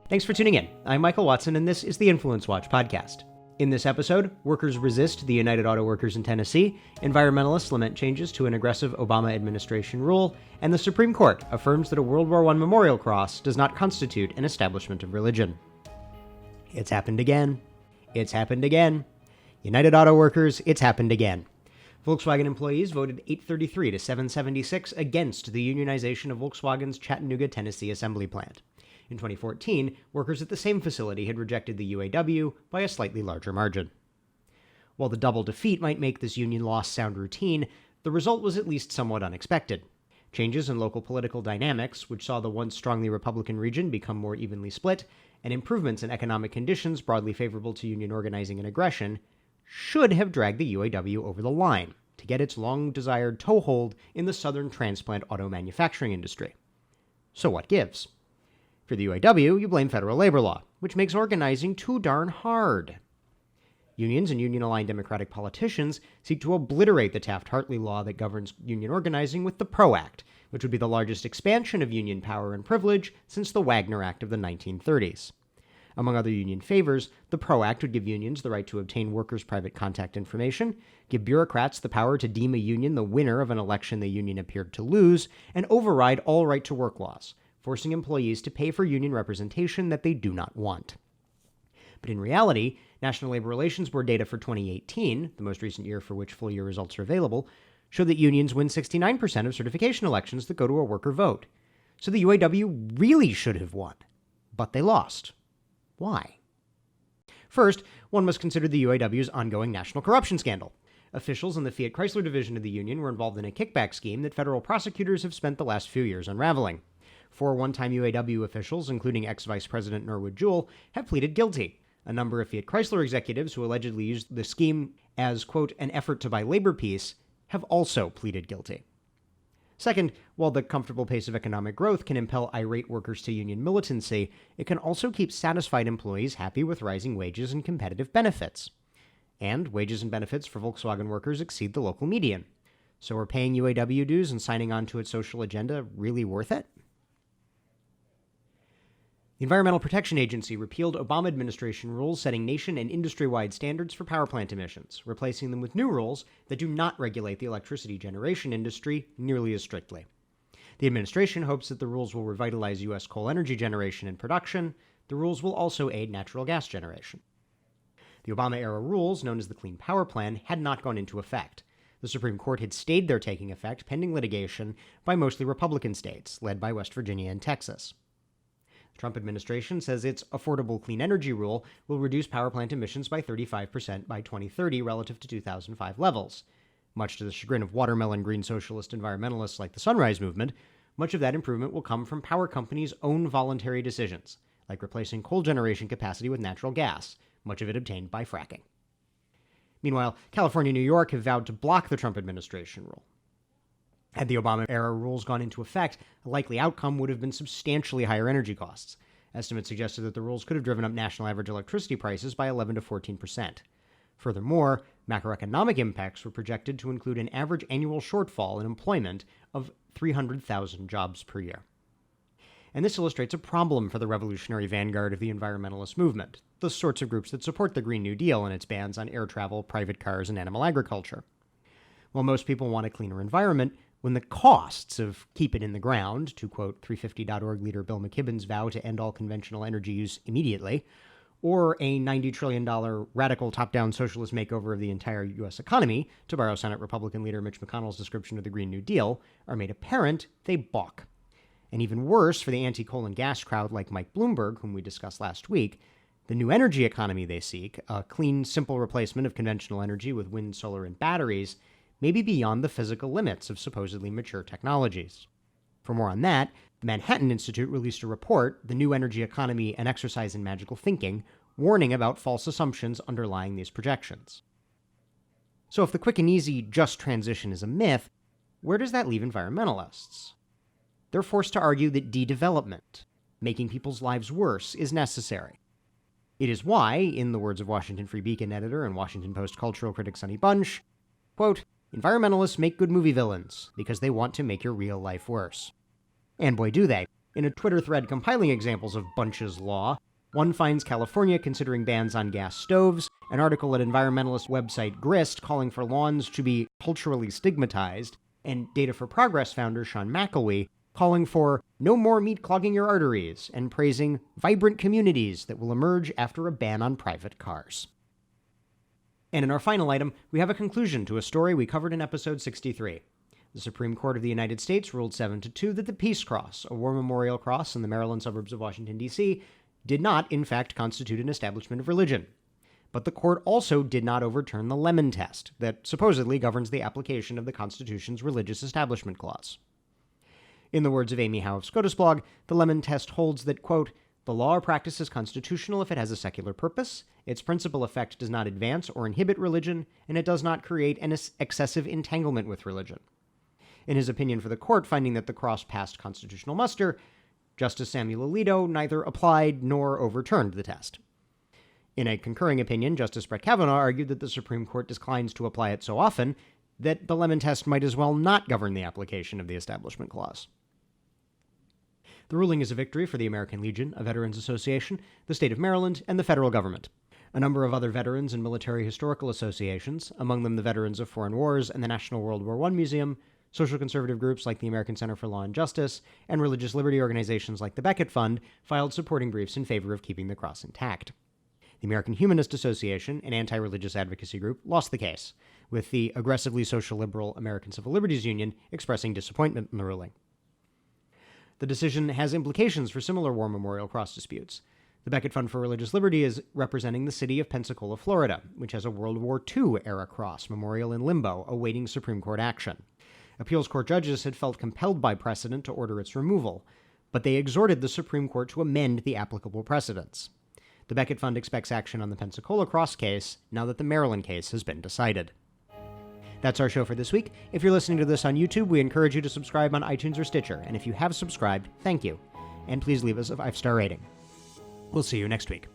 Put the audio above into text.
Thanks for tuning in. I'm Michael Watson, and this is the InfluenceWatch podcast. In this episode, workers resist the United Auto Workers in Tennessee, environmentalists lament changes to an aggressive Obama administration rule, and the Supreme Court affirms that a World War I memorial cross does not constitute an establishment of religion. It's happened again. It's happened again. United Auto Workers, it's happened again. Volkswagen employees voted 833 to 776 against the unionization of Volkswagen's Chattanooga, Tennessee assembly plant. In 2014, workers at the same facility had rejected the UAW by a slightly larger margin. While the double defeat might make this union loss sound routine, the result was at least somewhat unexpected. Changes in local political dynamics, which saw the once strongly Republican region become more evenly split, and improvements in economic conditions broadly favorable to union organizing and aggression, should have dragged the UAW over the line to get its long-desired toehold in the southern transplant auto manufacturing industry. So what gives? For the UAW, you blame federal labor law, which makes organizing too darn hard. Unions and union-aligned Democratic politicians seek to obliterate the Taft-Hartley law that governs union organizing with the PRO Act, which would be the largest expansion of union power and privilege since the Wagner Act of the 1930s. Among other union favors, the PRO Act would give unions the right to obtain workers' private contact information, give bureaucrats the power to deem a union the winner of an election the union appeared to lose, and override all right-to-work laws, forcing employees to pay for union representation that they do not want. But in reality, National Labor Relations Board data for 2018, the most recent year for which full-year results are available, show that unions win 69% of certification elections that go to a worker vote. So the UAW really should have won, but they lost. Why? First, one must consider the UAW's ongoing national corruption scandal. Officials in the Fiat Chrysler division of the union were involved in a kickback scheme that federal prosecutors have spent the last few years unraveling. 4 one-time UAW officials, including ex-Vice President Norwood Jewell, have pleaded guilty. A number of Fiat Chrysler executives who allegedly used the scheme as, quote, an effort to buy labor peace, have also pleaded guilty. Second, while the comfortable pace of economic growth can impel irate workers to union militancy, it can also keep satisfied employees happy with rising wages and competitive benefits. And wages and benefits for Volkswagen workers exceed the local median. So are paying UAW dues and signing on to its social agenda really worth it? The Environmental Protection Agency repealed Obama administration rules setting nation and industry-wide standards for power plant emissions, replacing them with new rules that do not regulate the electricity generation industry nearly as strictly. The administration hopes that the rules will revitalize U.S. coal energy generation and production. The rules will also aid natural gas generation. The Obama-era rules, known as the Clean Power Plan, had not gone into effect. The Supreme Court had stayed their taking effect pending litigation by mostly Republican states, led by West Virginia and Texas. The Trump administration says its Affordable Clean Energy Rule will reduce power plant emissions by 35% by 2030 relative to 2005 levels. Much to the chagrin of watermelon green socialist environmentalists like the Sunrise Movement, much of that improvement will come from power companies' own voluntary decisions, like replacing coal generation capacity with natural gas, much of it obtained by fracking. Meanwhile, California and New York have vowed to block the Trump administration rule. Had the Obama-era rules gone into effect, a likely outcome would have been substantially higher energy costs. Estimates suggested that the rules could have driven up national average electricity prices by 11 to 14%. Furthermore, macroeconomic impacts were projected to include an average annual shortfall in employment of 300,000 jobs per year. And this illustrates a problem for the revolutionary vanguard of the environmentalist movement, the sorts of groups that support the Green New Deal and its bans on air travel, private cars, and animal agriculture. While most people want a cleaner environment, when the costs of keep it in the ground, to quote 350.org leader Bill McKibben's vow to end all conventional energy use immediately, or a $90 trillion radical top-down socialist makeover of the entire U.S. economy, to borrow Senate Republican leader Mitch McConnell's description of the Green New Deal, are made apparent, they balk. And even worse for the anti-coal and gas crowd like Mike Bloomberg, whom we discussed last week, the new energy economy they seek, a clean, simple replacement of conventional energy with wind, solar, and batteries, may be beyond the physical limits of supposedly mature technologies. For more on that, the Manhattan Institute released a report, The New Energy Economy, An Exercise in Magical Thinking, warning about false assumptions underlying these projections. So if the quick and easy just transition is a myth, where does that leave environmentalists? They're forced to argue that de-development, making people's lives worse, is necessary. It is why, in the words of Washington Free Beacon editor and Washington Post cultural critic Sonny Bunch, quote, environmentalists make good movie villains because they want to make your real life worse. And boy, do they. In a Twitter thread compiling examples of Bunch's law, one finds California considering bans on gas stoves, an article at environmentalist website Grist calling for lawns to be culturally stigmatized, and Data for Progress founder Sean McElwee calling for no more meat clogging your arteries and praising vibrant communities that will emerge after a ban on private cars. And in our final item, we have a conclusion to a story we covered in episode 63. The Supreme Court of the United States ruled 7-2 that the Peace Cross, a war memorial cross in the Maryland suburbs of Washington, D.C., did not, in fact, constitute an establishment of religion. But the court also did not overturn the Lemon test that supposedly governs the application of the Constitution's Religious Establishment Clause. In the words of Amy Howe of SCOTUS blog, the Lemon test holds that, quote, the law or practice is constitutional if it has a secular purpose, its principal effect does not advance or inhibit religion, and it does not create an excessive entanglement with religion. In his opinion for the court finding that the cross passed constitutional muster, Justice Samuel Alito neither applied nor overturned the test. In a concurring opinion, Justice Brett Kavanaugh argued that the Supreme Court declines to apply it so often that the Lemon test might as well not govern the application of the Establishment Clause. The ruling is a victory for the American Legion, a veterans association, the state of Maryland, and the federal government. A number of other veterans and military historical associations, among them the Veterans of Foreign Wars and the National World War I Museum, social conservative groups like the American Center for Law and Justice, and religious liberty organizations like the Becket Fund filed supporting briefs in favor of keeping the cross intact. The American Humanist Association, an anti-religious advocacy group, lost the case, with the aggressively social liberal American Civil Liberties Union expressing disappointment in the ruling. The decision has implications for similar war memorial cross disputes. The Becket Fund for Religious Liberty is representing the city of Pensacola, Florida, which has a World War II-era cross memorial in limbo awaiting Supreme Court action. Appeals court judges had felt compelled by precedent to order its removal, but they exhorted the Supreme Court to amend the applicable precedents. The Becket Fund expects action on the Pensacola cross case now that the Maryland case has been decided. That's our show for this week. If you're listening to this on YouTube, we encourage you to subscribe on iTunes or Stitcher, and if you have subscribed, thank you. And please leave us a 5-star rating. We'll see you next week.